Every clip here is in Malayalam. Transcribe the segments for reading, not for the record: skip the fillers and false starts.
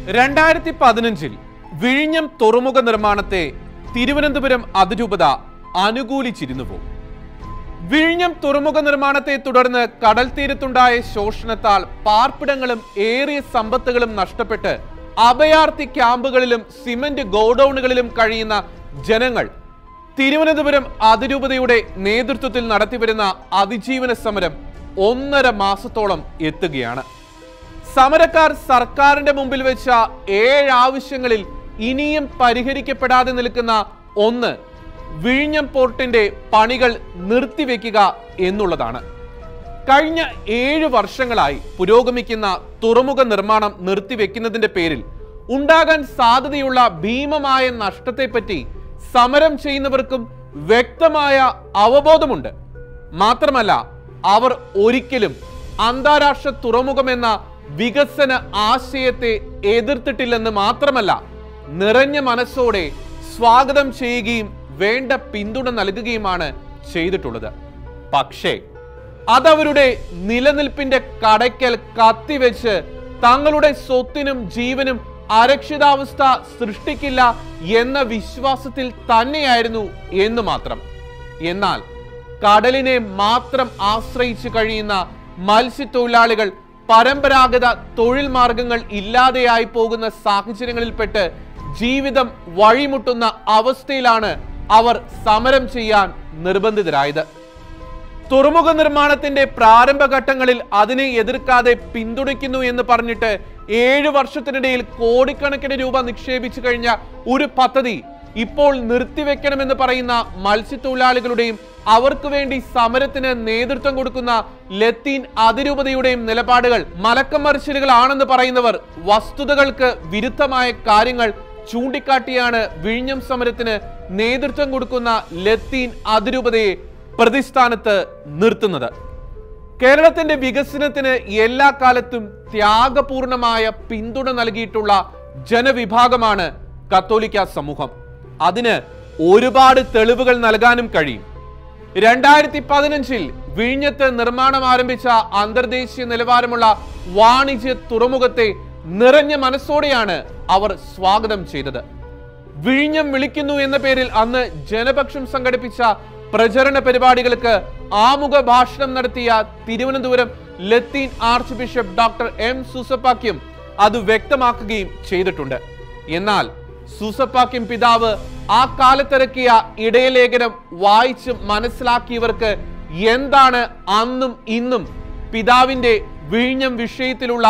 2015 വിഴിഞ്ഞം തുറമുഖ നിർമ്മാണത്തെ തിരുവനന്തപുരം അതിരൂപത അനുകൂലിച്ചിരുന്നുവോ? വിഴിഞ്ഞം തുറമുഖ നിർമ്മാണത്തെ തുടർന്ന് കടൽ തീരത്തുണ്ടായ ശോഷണത്താൽ പാർപ്പിടങ്ങളും ഏറിയ സമ്പത്തുകളും നഷ്ടപ്പെട്ട് അഭയാർത്ഥി ക്യാമ്പുകളിലും സിമന്റ് ഗോഡൌണുകളിലും കഴിയുന്ന ജനങ്ങൾ തിരുവനന്തപുരം അതിരൂപതയുടെ നേതൃത്വത്തിൽ നടത്തിവരുന്ന അതിജീവന സമരം 1.5 മാസത്തോളം എത്തുകയാണ്. സമരക്കാർ സർക്കാരിന്റെ മുമ്പിൽ വെച്ച 7 ആവശ്യങ്ങളിൽ ഇനിയും പരിഹരിക്കപ്പെടാതെ നിൽക്കുന്ന ഒന്ന് വിഴിഞ്ഞം പോർട്ടിന്റെ പണികൾ നിർത്തിവെക്കുക എന്നുള്ളതാണ്. കഴിഞ്ഞ 7 വർഷങ്ങളായി പുരോഗമിക്കുന്ന തുറമുഖ നിർമ്മാണം നിർത്തിവെക്കുന്നതിന്റെ പേരിൽ ഉണ്ടാകാൻ സാധ്യതയുള്ള ഭീമമായ നഷ്ടത്തെപ്പറ്റി സമരം ചെയ്യുന്നവർക്കും വ്യക്തമായ അവബോധമുണ്ട്. മാത്രമല്ല, അവർ ഒരിക്കലും അന്താരാഷ്ട്ര തുറമുഖമെന്ന വികസന ആശയത്തെ എതിർത്തിട്ടില്ലെന്ന് മാത്രമല്ല, നിറഞ്ഞ മനസ്സോടെ സ്വാഗതം ചെയ്യുകയും വേണ്ട പിന്തുണ നൽകുകയുമാണ് ചെയ്തിട്ടുള്ളത്. പക്ഷേ അതവരുടെ നിലനിൽപ്പിന്റെ കടയ്ക്കൽ കത്തിവെച്ച് തങ്ങളുടെ സ്വത്തിനും ജീവനും അരക്ഷിതാവസ്ഥ സൃഷ്ടിക്കില്ല എന്ന വിശ്വാസത്തിൽ തന്നെയായിരുന്നു എന്ന് മാത്രം. എന്നാൽ കടലിനെ മാത്രം ആശ്രയിച്ചു കഴിയുന്ന മത്സ്യത്തൊഴിലാളികൾ പരമ്പരാഗത തൊഴിൽ മാർഗങ്ങൾ ഇല്ലാതെയായി പോകുന്ന സാഹചര്യങ്ങളിൽപ്പെട്ട് ജീവിതം വഴിമുട്ടുന്ന അവസ്ഥയിലാണ് അവർ സമരം ചെയ്യാൻ നിർബന്ധിതരായത്. തുറമുഖ നിർമ്മാണത്തിന്റെ പ്രാരംഭഘട്ടങ്ങളിൽ അതിനെ എതിർക്കാതെ പിന്തുണയ്ക്കുന്നു എന്ന് പറഞ്ഞിട്ട് 7 വർഷത്തിനിടയിൽ കോടിക്കണക്കിന് രൂപ നിക്ഷേപിച്ചു കഴിഞ്ഞ ഒരു പദ്ധതി ഇപ്പോൾ നിർത്തിവെക്കണമെന്ന് പറയുന്ന മത്സ്യത്തൊഴിലാളികളുടെയും അവർക്ക് വേണ്ടി സമരത്തിന് നേതൃത്വം കൊടുക്കുന്ന ലത്തീൻ അതിരൂപതയുടെയും നിലപാടുകൾ മലക്കം മറിച്ചിലുകളാണെന്ന് പറയുന്നവർ വസ്തുതകൾക്ക് വിരുദ്ധമായ കാര്യങ്ങൾ ചൂണ്ടിക്കാട്ടിയാണ് വിഴിഞ്ഞം സമരത്തിന് നേതൃത്വം കൊടുക്കുന്ന ലത്തീൻ അതിരൂപതയെ പ്രതിസ്ഥാനത്ത് നിർത്തുന്നത്. കേരളത്തിന്റെ വികസനത്തിന് എല്ലാ കാലത്തും ത്യാഗപൂർണമായ പിന്തുണ നൽകിയിട്ടുള്ള ജനവിഭാഗമാണ് കത്തോലിക്ക സമൂഹം. അതിന് ഒരുപാട് തെളിവുകൾ നൽകാനും കഴിയും. 2015 വിഴിഞ്ഞത്ത് നിർമ്മാണം ആരംഭിച്ച അന്തർദേശീയ നിലവാരമുള്ള വാണിജ്യ തുറമുഖത്തെ നിറഞ്ഞ മനസ്സോടെയാണ് അവർ സ്വാഗതം ചെയ്തത്. വിഴിഞ്ഞം വിളിക്കുന്നു എന്ന പേരിൽ അന്ന് ജനപക്ഷം സംഘടിപ്പിച്ച പ്രചരണ പരിപാടികൾക്ക് ആമുഖ ഭാഷണം നടത്തിയ തിരുവനന്തപുരം ലത്തീൻ archbishop doctor M Soosapakiam അത് വ്യക്തമാക്കുകയും ചെയ്തിട്ടുണ്ട്. എന്നാൽ സൂസപ്പാക്യം പിതാവ് ആ കാലത്തിറക്കിയ ഇടയലേഖനം വായിച്ച് മനസ്സിലാക്കിയവർക്ക് എന്താണ് അന്നും ഇന്നും പിതാവിന്റെ വിഴിഞ്ഞം വിഷയത്തിലുള്ള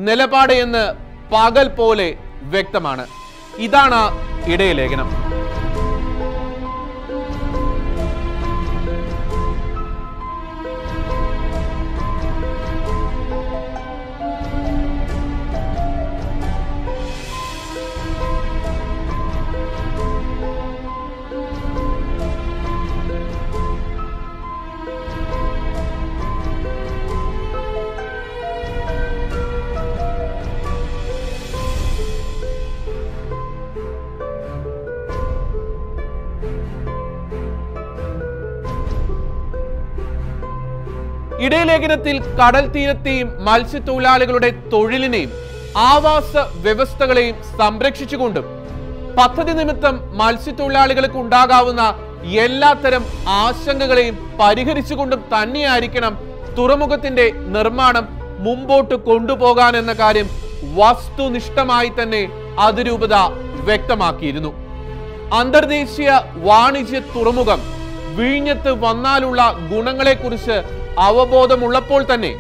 നിലപാട് എന്ന് പകൽ പോലെ വ്യക്തമാണ്. ഇതാണ് ഇടയലേഖനം. ഇടയലേഖനത്തിൽ കടൽ തീരത്തെയും മത്സ്യത്തൊഴിലാളികളുടെ തൊഴിലിനെയും ആവാസ വ്യവസ്ഥകളെയും സംരക്ഷിച്ചുകൊണ്ടും പദ്ധതി നിമിത്തം മത്സ്യത്തൊഴിലാളികൾക്ക് ഉണ്ടാകാവുന്ന എല്ലാത്തരം ആശങ്കകളെയും പരിഹരിച്ചുകൊണ്ടും തന്നെയായിരിക്കണം തുറമുഖത്തിന്റെ നിർമ്മാണം മുമ്പോട്ട് കൊണ്ടുപോകാൻ എന്ന കാര്യം വസ്തുനിഷ്ഠമായി തന്നെ അതിരൂപത വ്യക്തമാക്കിയിരുന്നു. അന്തർദേശീയ വാണിജ്യ തുറമുഖം വിഴിഞ്ഞത്ത് വന്നാലുള്ള ഗുണങ്ങളെക്കുറിച്ച് അവബോധമുള്ളപ്പോൾ തന്നെ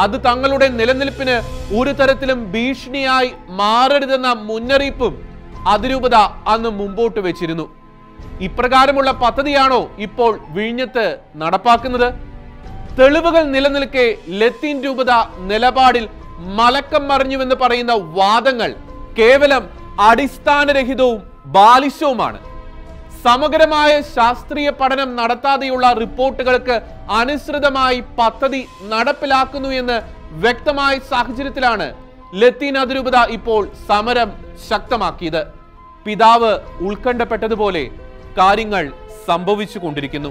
അത് തങ്ങളുടെ നിലനിൽപ്പിന് ഒരു തരത്തിലും ഭീഷണിയായി മാറരുതെന്ന മുന്നറിയിപ്പും അതിരൂപത അന്ന് മുമ്പോട്ട് വെച്ചിരുന്നു. ഇപ്രകാരമുള്ള പദ്ധതിയാണോ ഇപ്പോൾ വിഴിഞ്ഞത്ത് നടപ്പാക്കുന്നത്? തെളിവുകൾ നിലനിൽക്കെ ലത്തീൻ രൂപത നിലപാടിൽ മലക്കം മറിഞ്ഞുവെന്ന് പറയുന്ന വാദങ്ങൾ കേവലം അടിസ്ഥാനരഹിതവും ബാലിശവുമാണ്. സമഗ്രമായ ശാസ്ത്രീയ പഠനം നടത്താതെയുള്ള റിപ്പോർട്ടുകൾക്ക് അനുസൃതമായി പദ്ധതി നടപ്പിലാക്കുന്നു എന്ന് വ്യക്തമായ സാഹചര്യത്തിലാണ് ലത്തീൻ അതിരൂപത ഇപ്പോൾ സമരം ശക്തമാക്കിയത്. പിതാവ് ഉത്കണ്ഠപ്പെട്ടതുപോലെ കാര്യങ്ങൾ സംഭവിച്ചു കൊണ്ടിരിക്കുന്നു.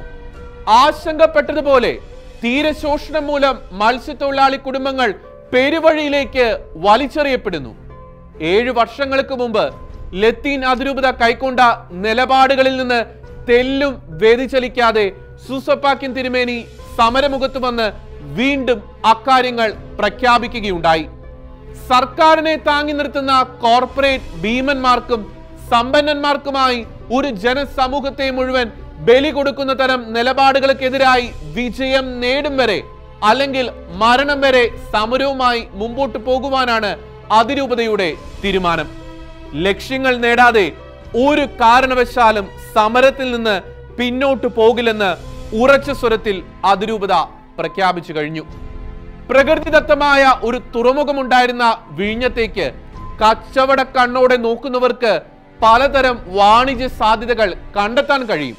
ആശങ്കപ്പെട്ടതുപോലെ തീരശോഷണം മൂലം മത്സ്യത്തൊഴിലാളി കുടുംബങ്ങൾ പെരുവഴിയിലേക്ക് വലിച്ചെറിയപ്പെടുന്നു. 7 വർഷങ്ങൾക്ക് മുമ്പ് ലത്തീൻ അതിരൂപത കൈക്കൊണ്ട നിലപാടുകളിൽ നിന്ന് തെല്ലും വ്യതിചലിക്കാതെ സൂസപാക്യം തിരുമേനി സമരമുഖത്ത് വന്ന് വീണ്ടും അക്കാര്യങ്ങൾ പ്രഖ്യാപിക്കുകയുണ്ടായി. സർക്കാരിനെ താങ്ങി നിർത്തുന്ന കോർപ്പറേറ്റ് ഭീമന്മാർക്കും സമ്പന്നന്മാർക്കുമായി ഒരു ജനസമൂഹത്തെ മുഴുവൻ ബലി കൊടുക്കുന്ന തരം നിലപാടുകൾക്കെതിരായി വിജയം നേടും വരെ അല്ലെങ്കിൽ മരണം വരെ സമരവുമായി മുമ്പോട്ട് പോകുവാനാണ് അതിരൂപതയുടെ തീരുമാനം. ലക്ഷ്യങ്ങൾ നേടാതെ ഒരു കാരണവശാലും സമരത്തിൽ നിന്ന് പിന്നോട്ട് പോകില്ലെന്ന് ഉറച്ച സ്വരത്തിൽ അതിരൂപത പ്രഖ്യാപിച്ചു കഴിഞ്ഞു. പ്രകൃതിദത്തമായ ഒരു തുറമുഖമുണ്ടായിരുന്ന വിഴിഞ്ഞത്തേക്ക് കച്ചവട കണ്ണോടെ നോക്കുന്നവർക്ക് പലതരം വാണിജ്യ സാധ്യതകൾ കണ്ടെത്താൻ കഴിയും.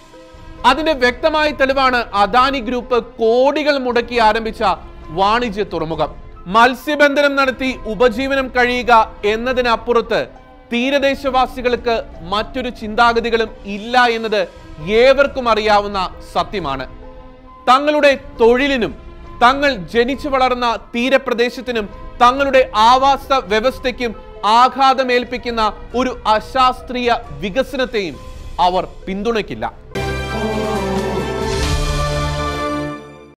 അതിന്റെ വ്യക്തമായ തെളിവാണ് അദാനി ഗ്രൂപ്പ് കോടികൾ മുടക്കി ആരംഭിച്ച വാണിജ്യ തുറമുഖം. മത്സ്യബന്ധനം നടത്തി ഉപജീവനം കഴിയുക എന്നതിനപ്പുറത്ത് തീരദേശവാസികൾക്ക് മറ്റൊരു ചിന്താഗതികളും ഇല്ല എന്നത് ഏവർക്കും അറിയാവുന്ന സത്യമാണ്. തങ്ങളുടെ തൊഴിലിനും തങ്ങൾ ജനിച്ചു വളർന്ന തീരപ്രദേശത്തിനും തങ്ങളുടെ ആവാസ വ്യവസ്ഥയ്ക്കും ആഘാതമേൽപ്പിക്കുന്ന ഒരു അശാസ്ത്രീയ വികസനത്തെയും അവർ പിന്തുണയ്ക്കില്ല.